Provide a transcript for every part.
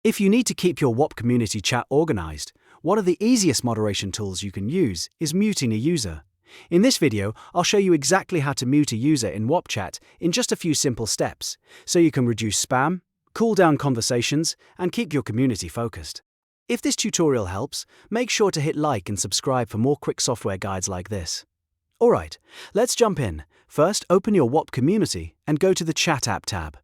If you need to keep your Whop community chat organized, one of the easiest moderation tools you can use is muting a user. In this video, I'll show you exactly how to mute a user in Whop chat in just a few simple steps, so you can reduce spam, cool down conversations, and keep your community focused. If this tutorial helps, make sure to hit like and subscribe for more quick software guides like this. Alright, let's jump in. First, open your Whop community and go to the Chat app tab.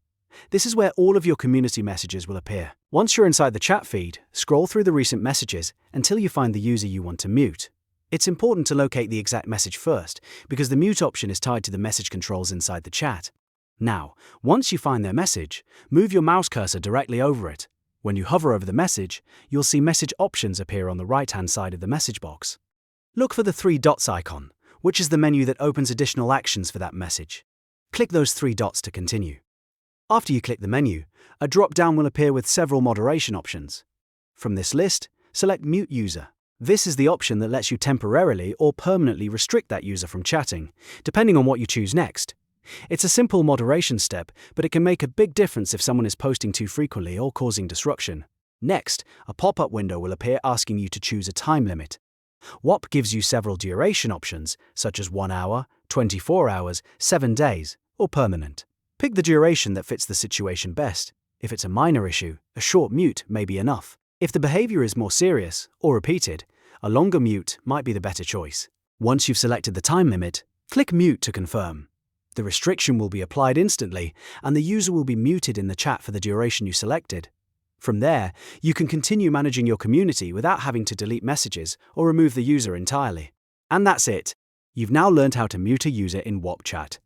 This is where all of your community messages will appear. Once you're inside the chat feed, scroll through the recent messages until you find the user you want to mute. It's important to locate the exact message first, because the mute option is tied to the message controls inside the chat. Now, once you find their message, move your mouse cursor directly over it. When you hover over the message, you'll see message options appear on the right-hand side of the message box. Look for the three dots icon, which is the menu that opens additional actions for that message. Click those three dots to continue. After you click the menu, a drop-down will appear with several moderation options. From this list, select Mute User. This is the option that lets you temporarily or permanently restrict that user from chatting, depending on what you choose next. It's a simple moderation step, but it can make a big difference if someone is posting too frequently or causing disruption. Next, a pop-up window will appear asking you to choose a time limit. Whop gives you several duration options, such as 1 hour, 24 hours, 7 days, or permanent. Pick the duration that fits the situation best. If it's a minor issue, a short mute may be enough. If the behavior is more serious or repeated, a longer mute might be the better choice. Once you've selected the time limit, click Mute to confirm. The restriction will be applied instantly, and the user will be muted in the chat for the duration you selected. From there, you can continue managing your community without having to delete messages or remove the user entirely. And that's it. You've now learned how to mute a user in Whop chat.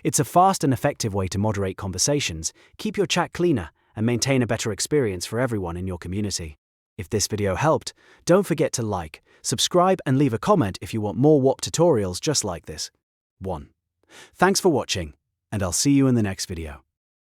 It's a fast and effective way to moderate conversations, keep your chat cleaner, and maintain a better experience for everyone in your community. If this video helped, don't forget to like, subscribe, and leave a comment if you want more Whop tutorials just like this. 1. Thanks for watching, and I'll see you in the next video.